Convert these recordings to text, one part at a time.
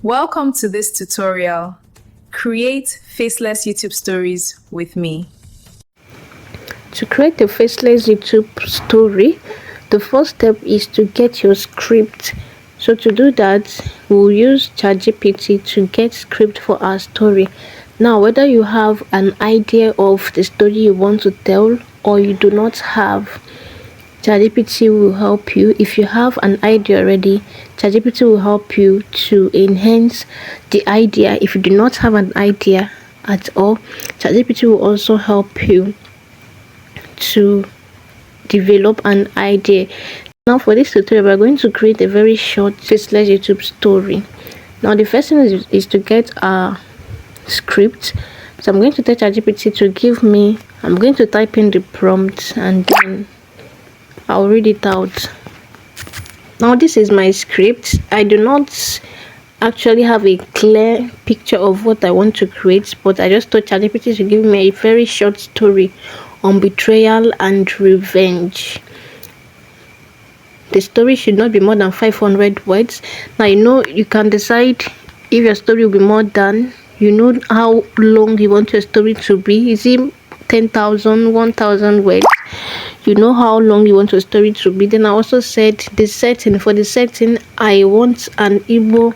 Welcome to this tutorial. Create faceless YouTube stories with me. To create a faceless YouTube story, the first step is to get your script. So to do that, we'll use ChatGPT to get script for our story. Now, whether you have an idea of the story you want to tell or you do not have, ChatGPT will help you. If you have an idea already, ChatGPT will help you to enhance the idea. If you do not have an idea at all, ChatGPT will also help you to develop an idea. Now for this tutorial, we're going to create a very short faceless YouTube story. Now the first thing is to get a script. So I'm going to tell ChatGPT to give me, I'm going to type in the prompt and then I'll read it out. Now this is my script. I do not actually have a clear picture of what I want to create, but I just told ChatGPT to give me a very short story on betrayal and revenge. The story should not be more than 500 words. Now you can decide if your story will be more than, how long you want your story to be. Is it 10,000, 1,000 words? You know how long you want your story to be. Then I also said the setting. For the setting, I want an Igbo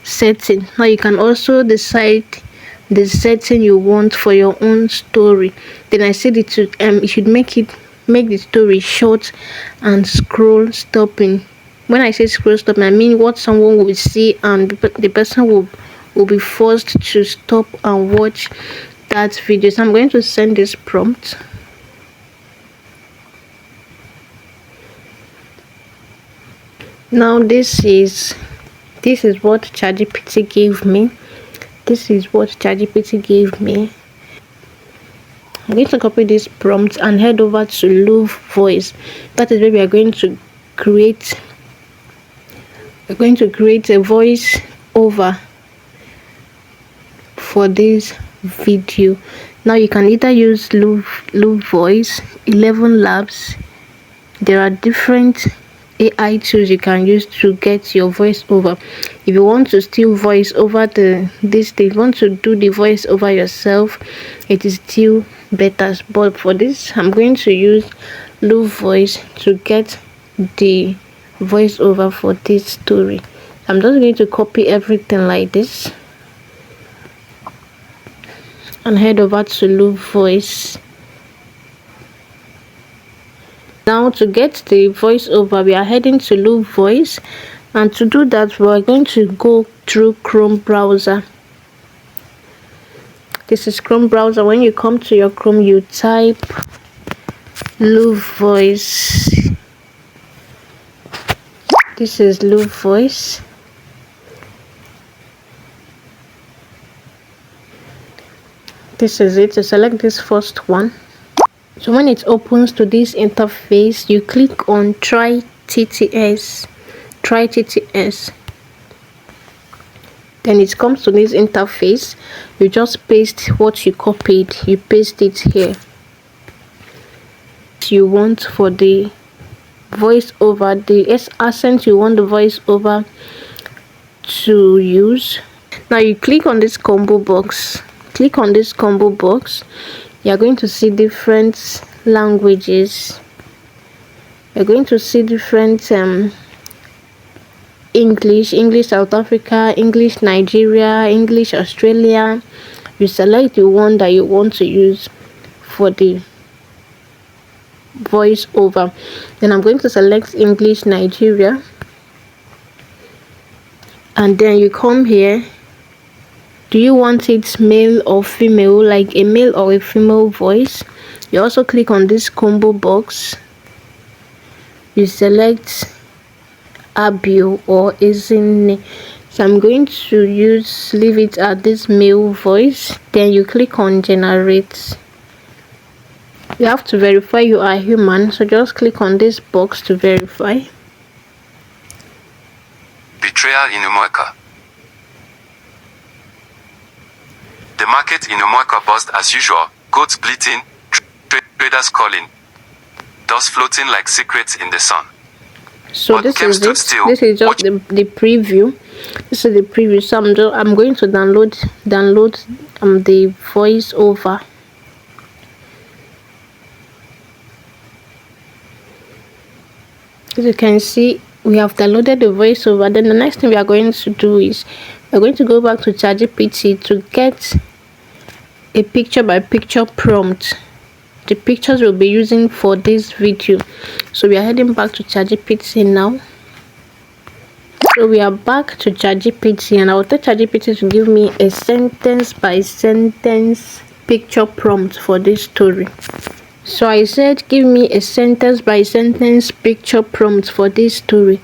setting. Now you can also decide the setting you want for your own story. Then I said it you should make the story short and scroll stopping. When I say scroll stopping, I mean what someone will see and the person will be forced to stop and watch that video. So I'm going to send this prompt. Now this is what ChatGPT gave me. This is what ChatGPT gave me. I'm going to copy this prompt and head over to Louvre Voice. That is where we are going to create. We're going to create a voice over for this video. Now you can either use Louvre Voice, 11 Labs. There are different AI tools you can use to get your voice over. If you want to still voice over if you want to do the voice over yourself, it is still better. But for this, I'm going to use Louvre Voice to get the voice over for this story. I'm just going to copy everything like this and head over to Louvre Voice. Now to get the voiceover, we are heading to Louvre Voice, and to do that we are going to go through Chrome browser. This is Chrome browser. When you come to your Chrome, you type Louvre Voice. This is Louvre Voice. This is it. So select this first one. So when it opens to this interface, you click on Try TTS. Then it comes to this interface. You just paste what you copied. You paste it here. You want for the voiceover, the accent you want the voiceover to use. Now you click on this combo box. Click on this combo box. You're going to see different languages. You're going to see different English South Africa, English Nigeria, English Australia. You select the one that you want to use for the voiceover. Then I'm going to select English Nigeria, and then you come here. Do you want it male or female, like a male or a female voice? You also click on this combo box. You select Abio or Izine. So I'm going to leave it at this male voice. Then you click on generate. You have to verify you are human, so just click on this box to verify. Betrayal in Umuaka. The market in Umuaka buzzed as usual, goats bleating, traders calling, dust floating like secrets in the sun. So this is it. This is just the preview. This is the preview. So I'm going to download the voiceover. As you can see, we have downloaded the voiceover. Then the next thing we are going to do is we're going to go back to ChatGPT to get a picture by picture prompt, the pictures we'll be using for this video. So we are heading back to ChatGPT now. So we are back to ChatGPT, and I will tell ChatGPT to give me a sentence by sentence picture prompt for this story. So I said, give me a sentence by sentence picture prompt for this story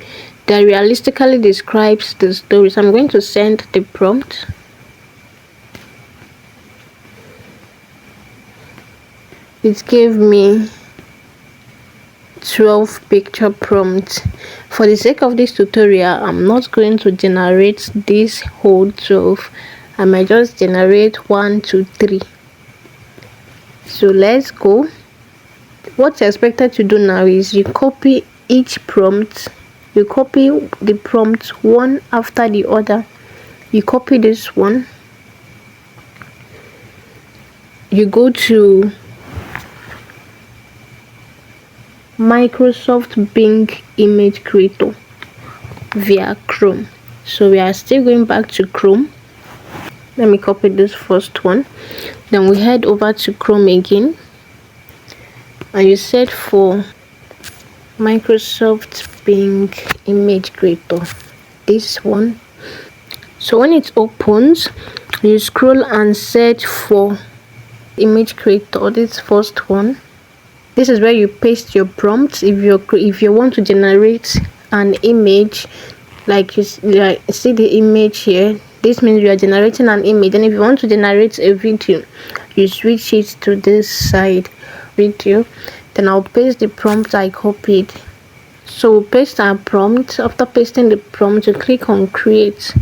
that realistically describes the story. So I'm going to send the prompt. It gave me 12 picture prompts. For the sake of this tutorial, I'm not going to generate this whole 12. I might just generate 1 to 3. So let's go. What's expected to do now is you copy each prompt. You copy the prompt one after the other. You copy this one. You go to Microsoft Bing Image Creator via Chrome. So we are still going back to Chrome. Let me copy this first one. Then we head over to Chrome again, and you search for Microsoft Bing Image Creator, this one. So when it opens, you scroll and search for Image Creator, this first one. This is where you paste your prompts. If you want to generate an image, like you see the image here, this means you are generating an image. And if you want to generate a video, you switch it to this side, video. Then I'll paste the prompt I copied. So paste our prompt. After pasting the prompt, you click on create.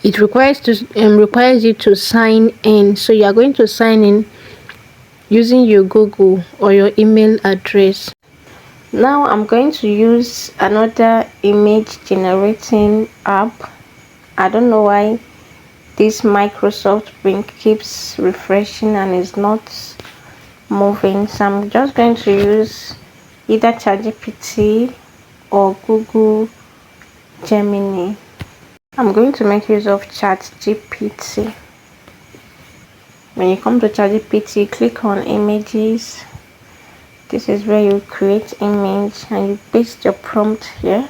It requires you to sign in. So you are going to sign in using your Google or your email address. Now I'm going to use another image generating app. I don't know why this Microsoft Bing keeps refreshing and is not moving. So I'm just going to use either ChatGPT or Google Gemini. I'm going to make use of ChatGPT. When you come to ChatGPT, click on images. This is where you create image and you paste your prompt here.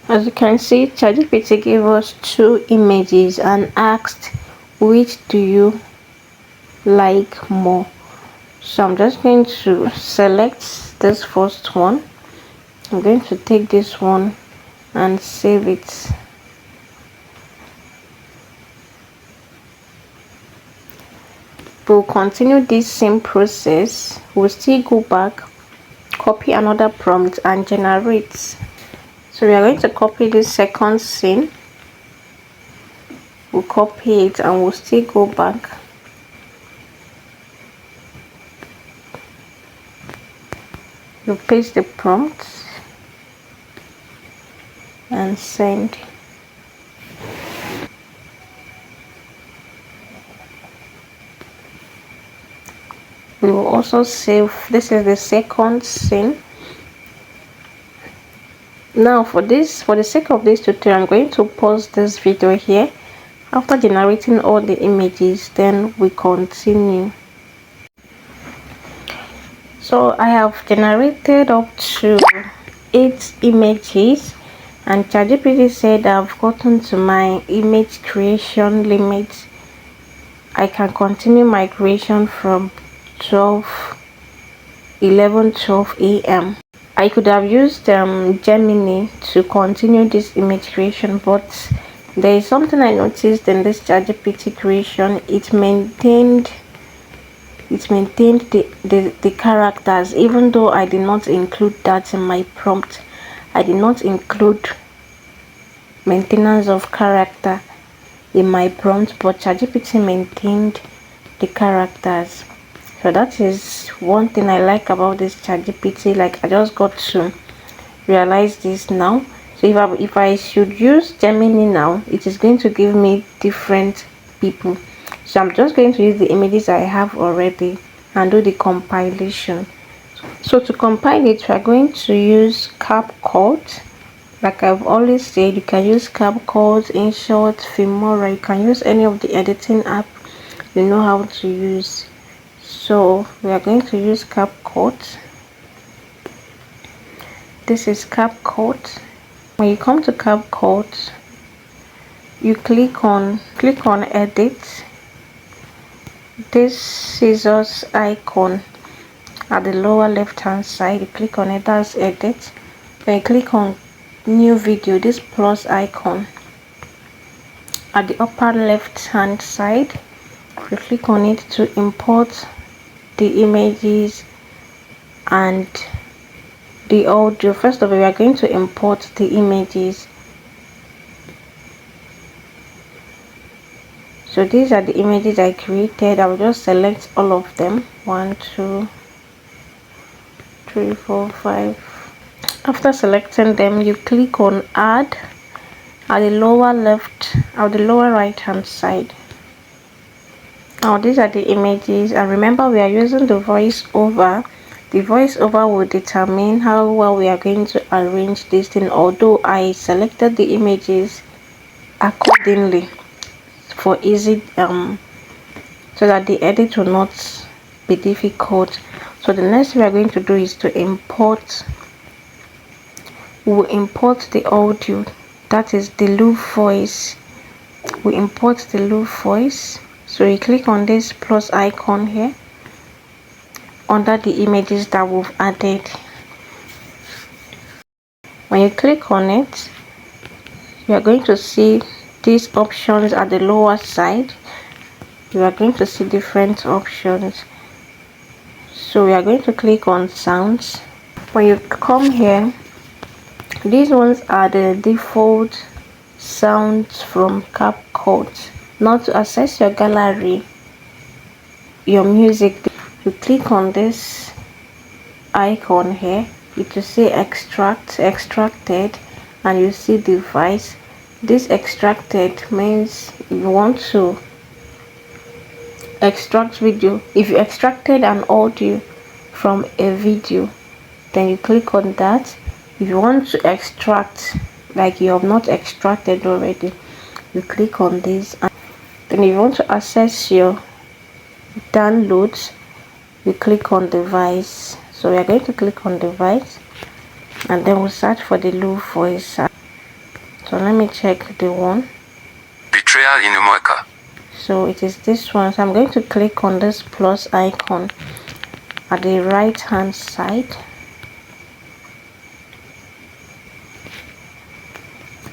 As you can see, ChatGPT gave us 2 images and asked, which do you like more? So I'm just going to select this first one. I'm going to take this one and save it. We'll continue this same process. We'll still go back, copy another prompt and generate. So we are going to copy this second scene. We'll copy it and we'll still go back. You paste the prompt and send. We will also save. This is the second scene. Now for the sake of this tutorial, I'm going to pause this video here. After generating all the images, then we continue. So I have generated up to 8 images, and ChatGPT said I've gotten to my image creation limit. I can continue my creation from 11:12 a.m. I could have used Gemini to continue this image creation, but there is something I noticed in this ChatGPT creation. It maintained the characters, even though I did not include that in my prompt. I did not include maintenance of character in my prompt, but ChatGPT maintained the characters. So that is one thing I like about this ChatGPT. Like, I just got to realize this now. So if I should use Gemini now, it is going to give me different people. So I'm just going to use the images I have already and do the compilation. So to compile it, we are going to use CapCut. Like I've always said, you can use CapCut, InShot, Filmora. You can use any of the editing app you know how to use. So we are going to use CapCut. This is CapCut. When you come to CapCut, you click on edit. This scissors icon at the lower left hand side, you click on it, that's edit. Then you click on new video, this plus icon at the upper left hand side, you click on it to import the images and the audio. First of all, we are going to import the images. So these are the images I created. I will just select all of them. 1, 2, 3, 4, 5. After selecting them, you click on add at the lower left or the lower right hand side. Now these are the images, and remember we are using the voiceover. The voiceover will determine how well we are going to arrange this thing, although I selected the images accordingly for easy so that the edit will not be difficult. So the next we are going to do is to import. We'll import the audio, that is the loop voice. We import the loop voice. So you click on this plus icon here under the images that we've added. When you click on it, you are going to see these options at the lower side. You are going to see different options. So we are going to click on sounds. When you come here, these ones are the default sounds from CapCut. Now to access your gallery, your music, you click on this icon here. It will say extracted, and you see device. This extracted means you want to extract video. If you extracted an audio from a video, then you click on that. If you want to extract, like you have not extracted already, you click on this. And then if you want to access your downloads, you click on device. So we are going to click on device, and then we'll search for the loop voice. So let me check the one. Betrayal in America. So it is this one. So I'm going to click on this plus icon at the right hand side.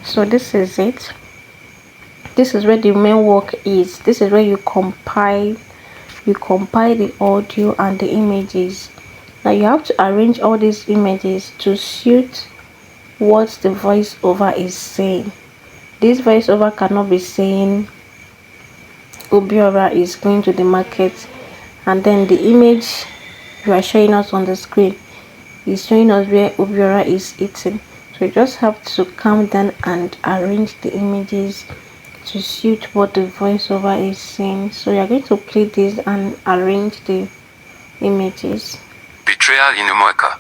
So this is it. This is where the main work is. This is where you compile the audio and the images. Now you have to arrange all these images to suit what the voiceover is saying. This voiceover cannot be saying Obiora is going to the market, and then the image you are showing us on the screen is showing us where Obiora is eating. So you just have to calm down and arrange the images to suit what the voiceover is saying. So you are going to play this and arrange the images. Betrayal in America.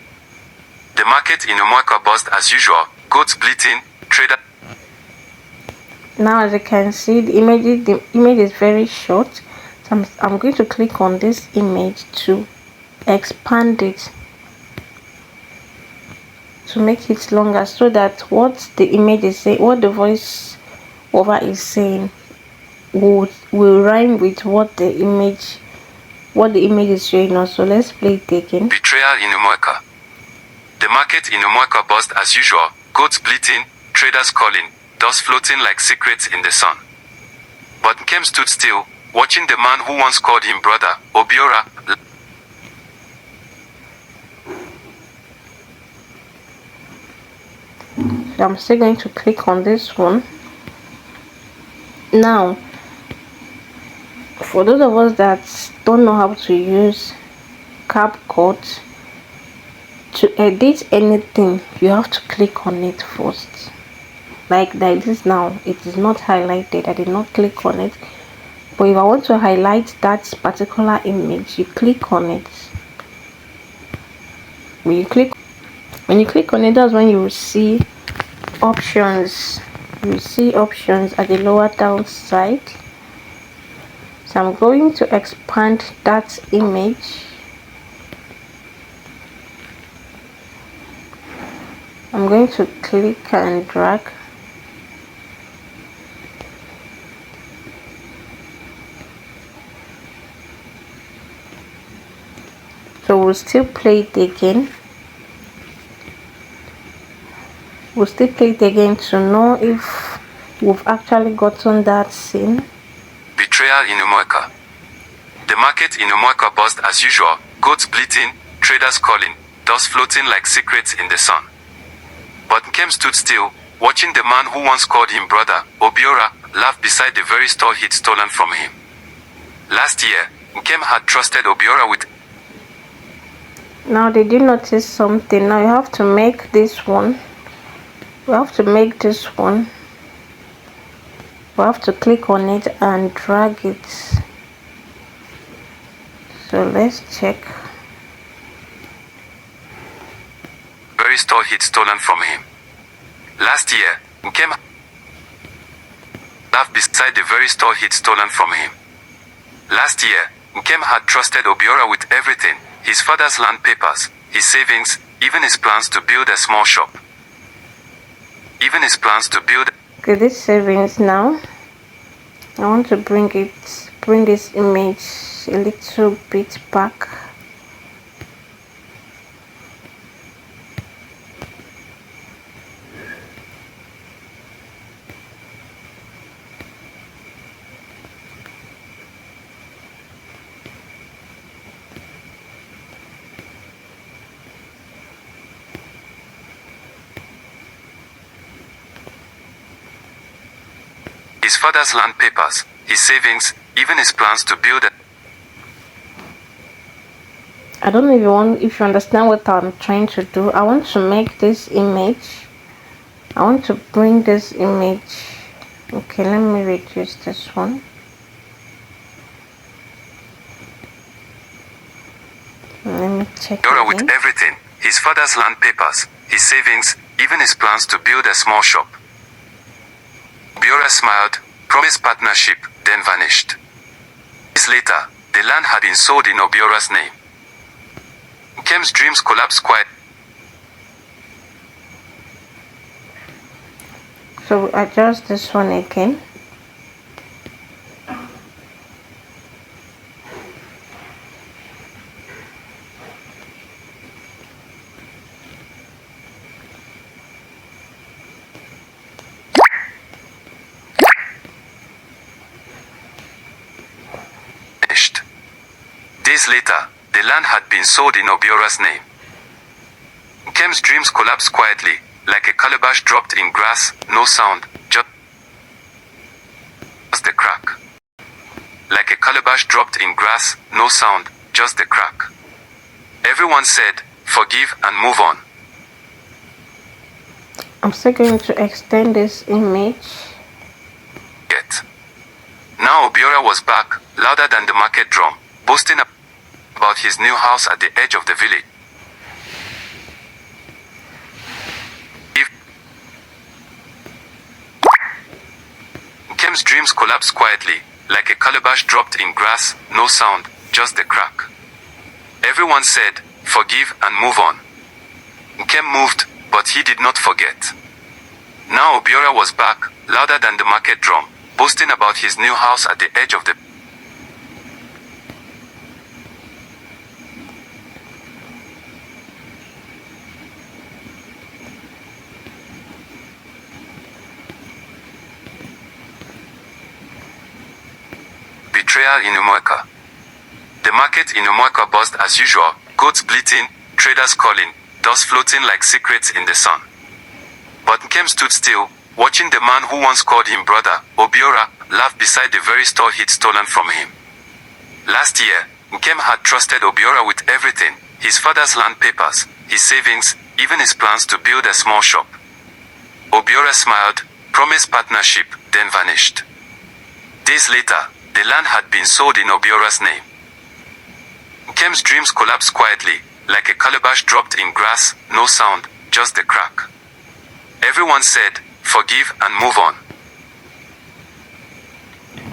The market in America buzzed as usual. Goats bleating. Trader. Now as you can see, the image is very short. So I'm going to click on this image to expand it, to make it longer, so that what the image is saying, what the voice over is saying, will rhyme with what the image is showing us. So let's play it again. Betrayal in America. The market in America buzzed as usual. Goats bleating, traders calling, dust floating like secrets in the sun. But Nkem stood still, watching the man who once called him brother, Obiora. So I'm still going to click on this one. Now, for those of us that don't know how to use CapCut. To edit anything, you have to click on it first. Like this now, it is not highlighted. I did not click on it. But if I want to highlight that particular image, you click on it. When you click on it, that's when you will see options. You see options at the lower down side. So I'm going to expand that image. I'm going to click and drag. So we'll still play it again. We'll still play it again to know if we've actually gotten that scene. Betrayal in Umueka. The market in Umueka buzzed as usual, goats bleating, traders calling, dust floating like secrets in the sun. But Nkem stood still, watching the man who once called him brother, Obiora, laugh beside the very store he'd stolen from him. Last year, Nkem had trusted Obiora with... Now did you notice something? Now you have to make this one. We have to make this one. We have to click on it and drag it. So let's check. Very store he'd stolen from him. Last year, Nkem laughed beside the very store he'd stolen from him. Last year, Nkem had trusted Obiora with everything, his father's land papers, his savings, even his plans to build a small shop. Okay, this savings now. I want to bring this image a little bit back. His father's land papers, his savings, even his plans to build a... I don't know if you understand what I'm trying to do. I want to make this image. I want to bring this image. Okay, let me reduce this one. Let me check. Obiora with everything, his father's land papers, his savings, even his plans to build a small shop. Obiora smiled, promised partnership, then vanished. Days later, the land had been sold in Obiora's name. Nkem's dreams collapsed quiet. So adjust this one again. Days later, the land had been sold in Obiora's name. Nkem's dreams collapsed quietly, like a calabash dropped in grass, no sound, just the crack. Like a calabash dropped in grass, no sound, just the crack. Everyone said, forgive and move on. I'm still going to extend this image. Yet. Now Obiora was back, louder than the market drum, boasting about his new house at the edge of the village. Nkem's dreams collapsed quietly, like a calabash dropped in grass, no sound, just the crack. Everyone said, forgive and move on. Nkem moved, but he did not forget. Now Obiora was back, louder than the market drum, boasting about his new house at the edge of the... Betrayal in Umueka. The market in Umueka buzzed as usual, goats bleating, traders calling, dust floating like secrets in the sun. But Nkem stood still, watching the man who once called him brother, Obiora, laugh beside the very store he'd stolen from him. Last year, Nkem had trusted Obiora with everything, his father's land papers, his savings, even his plans to build a small shop. Obiora smiled, promised partnership, then vanished. Days later, the land had been sold in Obiora's name. Nkem's dreams collapsed quietly, like a calabash dropped in grass, no sound, just the crack. Everyone said, forgive and move on.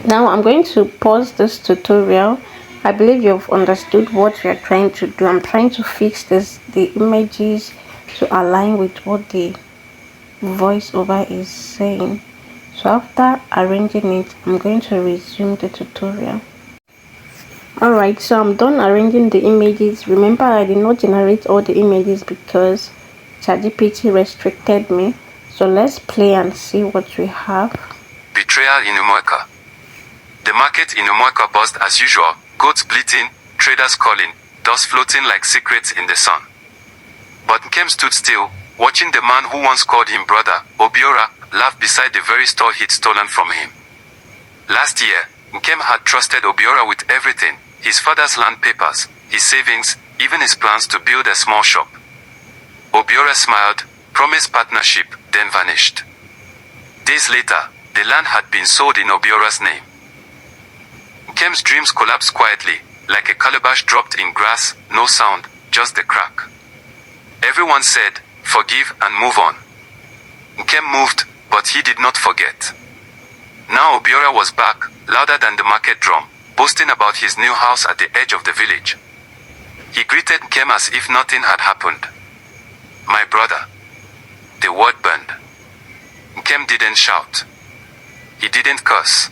Now I'm going to pause this tutorial. I believe you've understood what we are trying to do. I'm trying to fix the images to align with what the voiceover is saying. So after arranging it, I'm going to resume the tutorial. Alright, so I'm done arranging the images. Remember, I did not generate all the images because ChatGPT restricted me. So let's play and see what we have. Betrayal in Umueka. The market in Umueka buzzed as usual, goats bleating, traders calling, dust floating like secrets in the sun. But Nkem stood still, watching the man who once called him brother, Obiora, laugh beside the very store he'd stolen from him. Last year, Nkem had trusted Obiora with everything, his father's land papers, his savings, even his plans to build a small shop. Obiora smiled, promised partnership, then vanished. Days later, the land had been sold in Obiora's name. Nkem's dreams collapsed quietly, like a calabash dropped in grass, no sound, just the crack. Everyone said, forgive and move on. Nkem moved, but he did not forget. Now Obiora was back, louder than the market drum, boasting about his new house at the edge of the village. He greeted Nkem as if nothing had happened. My brother. The word burned. Nkem didn't shout. He didn't curse.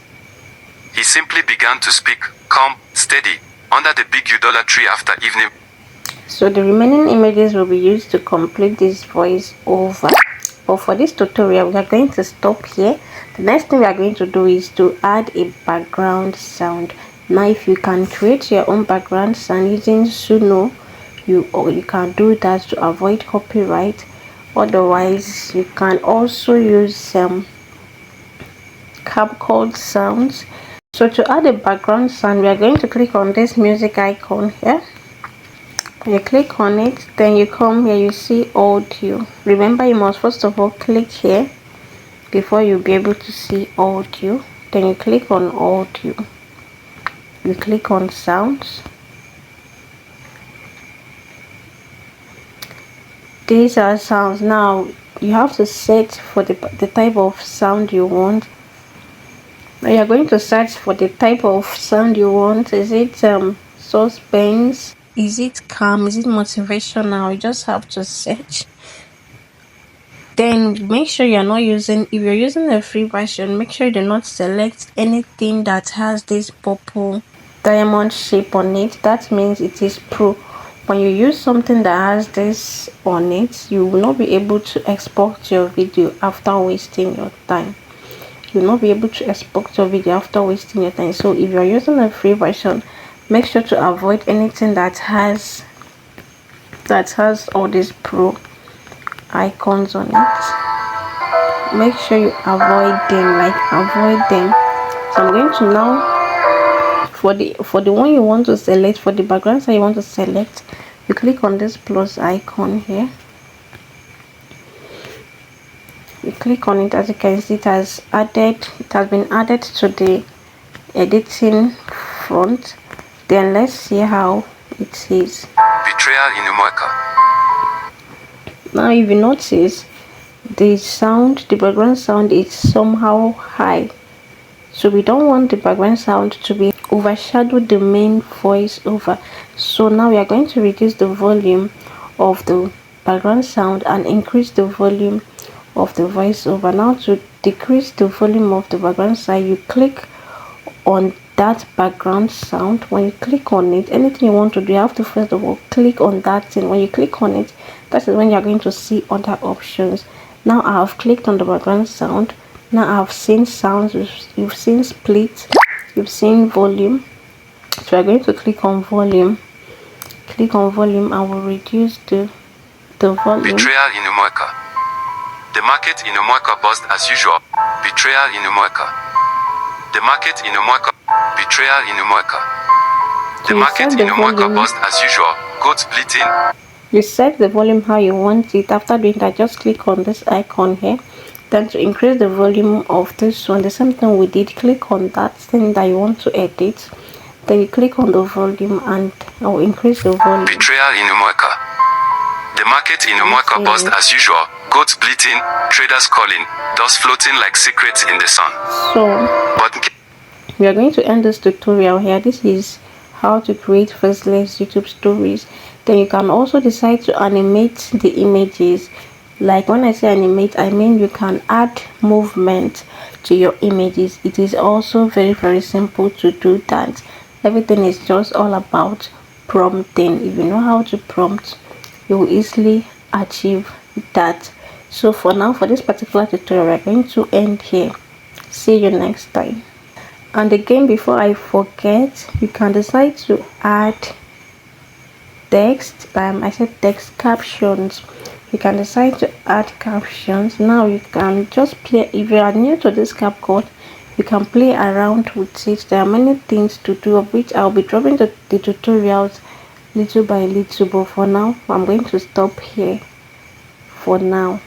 He simply began to speak, calm, steady, under the big Udola tree after evening. So the remaining images will be used to complete this voice over. But for this tutorial, we are going to stop here. The next thing we are going to do is to add a background sound. Now if you can create your own background sound using Suno, you can do that to avoid copyright. Otherwise, you can also use some CapCut sounds. So to add a background sound, we are going to click on this music icon here. You click on it, then you come here, you see audio. Remember, you must first of all click here before you'll be able to see audio. Then you click on audio. You click on sounds. These are sounds. Now you have to set for the type of sound you want. Now you are going to search for the type of sound you want. Is it suspense? Is it calm? Is it motivational? You just have to search. Then make sure you're not using, if you're using a free version, make sure you do not select anything that has this purple diamond shape on it. That means it is pro. When you use something that has this on it, you will not be able to export your video after wasting your time. You will not be able to export your video after wasting your time. So if you're using a free version, make sure to avoid anything that has all these pro icons on it. Make sure you avoid them. So I'm going to now, for the one you want to select, for the background that you want to select, you click on this plus icon here. You click on it. As you can see, it has been added to the editing front. Then let's see how it is. Betrayal in Umueka. Now if you notice, the background sound is somehow high, so we don't want the background sound to be overshadow the main voice over. So now we are going to reduce the volume of the background sound and increase the volume of the voiceover. Now to decrease the volume of the background sound, you click on that background sound. When you click on it, anything you want to do, you have to first of all click on that thing. When you click on it, that is when you are going to see other options. Now I have clicked on the background sound. Now I have seen sounds, you've seen split, you've seen volume. So I'm going to click on volume. Click on volume. I will reduce the volume. Betrayal in Umueka. The market in Umueka buzzed as usual. Betrayal in Umueka. The market in Umueka. Betrayal in Umueka. The market in Umuaka buzzed as usual. Goats bleating. You set the volume how you want it. After doing that, just click on this icon here. Then to increase the volume of this one, the same thing we did, click on that thing that you want to edit. Then you click on the volume and I'll increase the volume. Betrayal in Umuaka. The market in Umuaka buzzed as usual. Goats bleating, traders calling, dust floating like secrets in the sun. So But we are going to end this tutorial here. This is how to create faceless YouTube stories. Then you can also decide to animate the images. Like when I say animate, I mean you can add movement to your images. It is also very simple to do that. Everything is just all about prompting. If you know how to prompt, you will easily achieve that. So for now, for this particular tutorial, we're going to end here. See you next time. And again, before I forget, you can decide to add text. I said text captions. You can decide to add captions. Now you can just play. If you are new to this CapCut, you can play around with it. There are many things to do, of which I'll be dropping the tutorials little by little. But for now, I'm going to stop here for now.